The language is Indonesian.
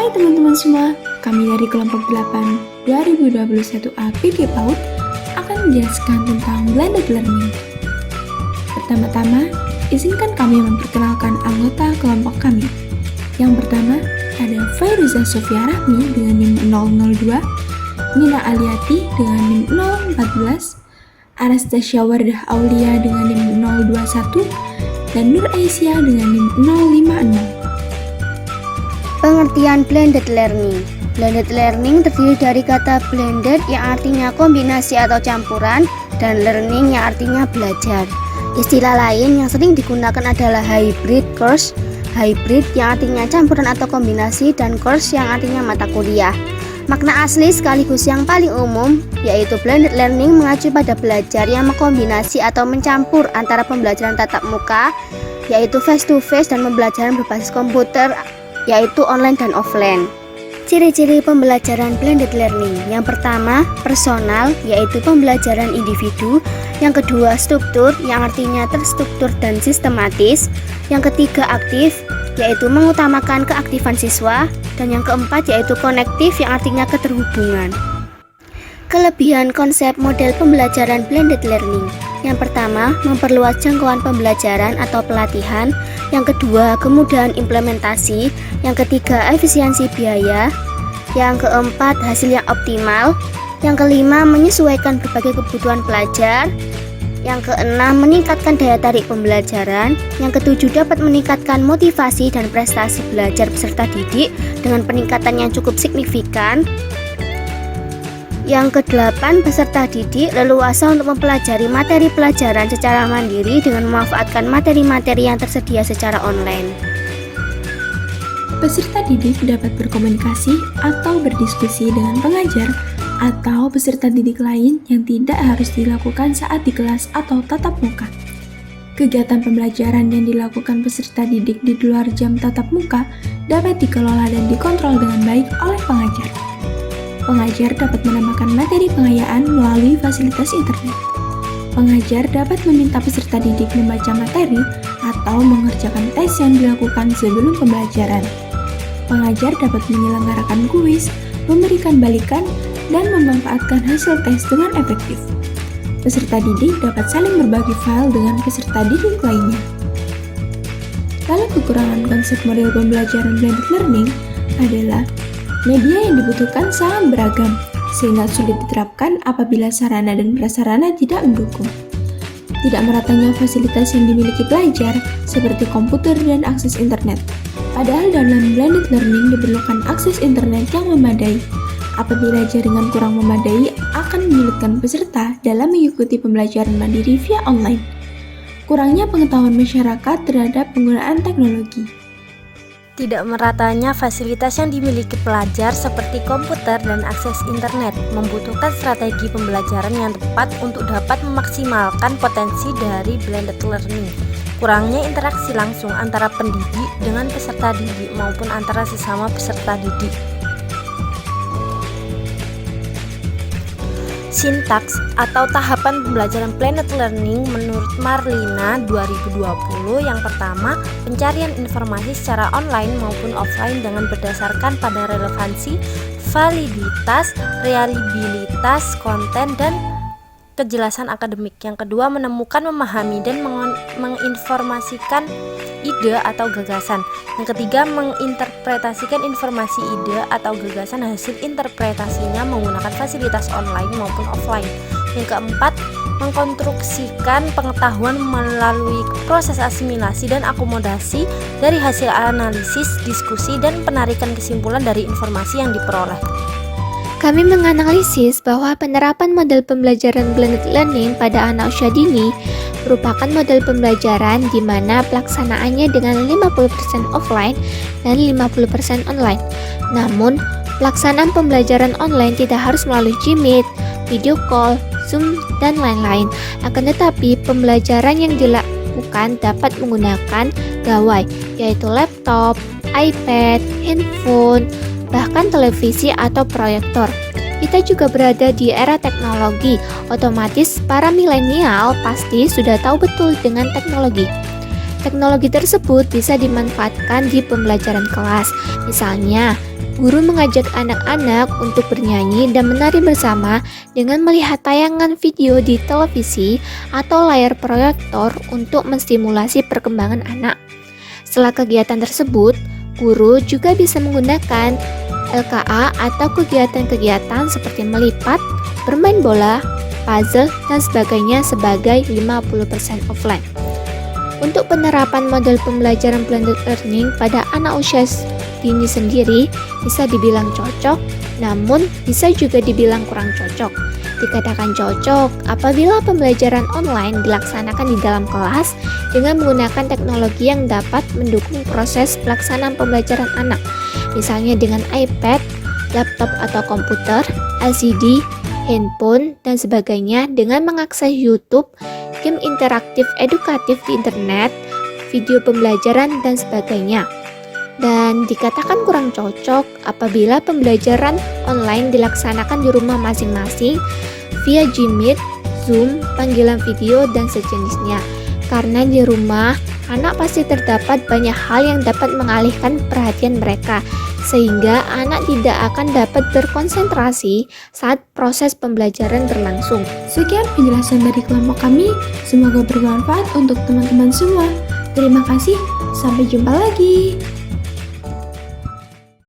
Hai teman-teman semua, kami dari kelompok 8 2021A PD PAUD akan menjelaskan tentang blended learning. Pertama-tama, izinkan kami memperkenalkan anggota kelompok kami. Yang pertama, ada Fairuza Sofia Rahmi dengan NIM 002, Nina Aliati dengan NIM 014, Anastasia Wardah Aulia dengan NIM 021, dan Nur Aisyah dengan NIM 056. Pengertian blended learning. Blended learning terdiri dari kata blended yang artinya kombinasi atau campuran dan learning yang artinya belajar. Istilah lain yang sering digunakan adalah hybrid course, hybrid yang artinya campuran atau kombinasi, dan course yang artinya mata kuliah. Makna asli sekaligus yang paling umum yaitu blended learning mengacu pada belajar yang mengkombinasi atau mencampur antara pembelajaran tatap muka yaitu face to face dan pembelajaran berbasis komputer yaitu online dan offline. Ciri-ciri pembelajaran blended learning. Yang pertama, personal, yaitu pembelajaran individu. Yang kedua, struktur, yang artinya terstruktur dan sistematis. Yang ketiga, aktif, yaitu mengutamakan keaktifan siswa. Dan yang keempat, yaitu konektif, yang artinya keterhubungan. Kelebihan konsep model pembelajaran blended learning. Yang pertama, memperluas jangkauan pembelajaran atau pelatihan. Yang kedua, kemudahan implementasi. Yang ketiga, efisiensi biaya. Yang keempat, hasil yang optimal. Yang kelima, menyesuaikan berbagai kebutuhan pelajar. Yang keenam, meningkatkan daya tarik pembelajaran. Yang ketujuh, dapat meningkatkan motivasi dan prestasi belajar peserta didik dengan peningkatan yang cukup signifikan. Yang kedelapan, peserta didik leluasa untuk mempelajari materi pelajaran secara mandiri dengan memanfaatkan materi-materi yang tersedia secara online. Peserta didik dapat berkomunikasi atau berdiskusi dengan pengajar atau peserta didik lain yang tidak harus dilakukan saat di kelas atau tatap muka. Kegiatan pembelajaran yang dilakukan peserta didik di luar jam tatap muka dapat dikelola dan dikontrol dengan baik oleh pengajar. Pengajar dapat menambahkan materi pengayaan melalui fasilitas internet. Pengajar dapat meminta peserta didik membaca materi atau mengerjakan tes yang dilakukan sebelum pembelajaran. Pengajar dapat menyelenggarakan kuis, memberikan balikan, dan memanfaatkan hasil tes dengan efektif. Peserta didik dapat saling berbagi file dengan peserta didik lainnya. Lalu kekurangan konsep model pembelajaran blended learning adalah media yang dibutuhkan sangat beragam, sehingga sulit diterapkan apabila sarana dan prasarana tidak mendukung. Tidak meratanya fasilitas yang dimiliki pelajar, seperti komputer dan akses internet. Padahal dalam blended learning diperlukan akses internet yang memadai. Apabila jaringan kurang memadai, akan menyulitkan peserta dalam mengikuti pembelajaran mandiri via online. Kurangnya pengetahuan masyarakat terhadap penggunaan teknologi. Tidak meratanya fasilitas yang dimiliki pelajar seperti komputer dan akses internet membutuhkan strategi pembelajaran yang tepat untuk dapat memaksimalkan potensi dari blended learning. Kurangnya interaksi langsung antara pendidik dengan peserta didik maupun antara sesama peserta didik. Sintaks atau tahapan pembelajaran blended learning menurut Marlina 2020 yang pertama, pencarian informasi secara online maupun offline dengan berdasarkan pada relevansi, validitas, reliabilitas, konten, dan kejelasan akademik. Yang kedua, menemukan, memahami, dan menginformasikan ide atau gagasan. Yang ketiga, menginterpretasikan informasi ide atau gagasan hasil interpretasinya menggunakan fasilitas online maupun offline. Yang keempat, mengkonstruksikan pengetahuan melalui proses asimilasi dan akomodasi dari hasil analisis, diskusi, dan penarikan kesimpulan dari informasi yang diperoleh. Kami menganalisis bahwa penerapan model pembelajaran blended learning pada anak usia dini merupakan model pembelajaran di mana pelaksanaannya dengan 50% offline dan 50% online. Namun, pelaksanaan pembelajaran online tidak harus melalui Gmeet, video call, Zoom, dan lain-lain. Akan tetapi, pembelajaran yang dilakukan dapat menggunakan gawai, yaitu laptop, iPad, handphone, bahkan televisi atau proyektor. Kita juga berada di era teknologi, otomatis para milenial pasti sudah tahu betul dengan teknologi. Teknologi tersebut bisa dimanfaatkan di pembelajaran kelas, misalnya Guru mengajak anak-anak untuk bernyanyi dan menari bersama dengan melihat tayangan video di televisi atau layar proyektor untuk menstimulasi perkembangan anak. Setelah kegiatan tersebut, guru juga bisa menggunakan LKA atau kegiatan-kegiatan seperti melipat, bermain bola, puzzle, dan sebagainya sebagai 50% offline. Untuk penerapan model pembelajaran blended learning pada anak usia dini sendiri bisa dibilang cocok, namun bisa juga dibilang kurang cocok. Dikatakan cocok apabila pembelajaran online dilaksanakan di dalam kelas dengan menggunakan teknologi yang dapat mendukung proses pelaksanaan pembelajaran anak, misalnya dengan iPad, laptop atau komputer, LCD, handphone, dan sebagainya dengan mengakses YouTube, game interaktif edukatif di internet, video pembelajaran, dan sebagainya. Dan dikatakan kurang cocok apabila pembelajaran online dilaksanakan di rumah masing-masing via Gmeet, Zoom, panggilan video, dan sejenisnya. Karena di rumah, anak pasti terdapat banyak hal yang dapat mengalihkan perhatian mereka, sehingga anak tidak akan dapat berkonsentrasi saat proses pembelajaran berlangsung. Sekian penjelasan dari kelompok kami, semoga bermanfaat untuk teman-teman semua. Terima kasih, sampai jumpa lagi.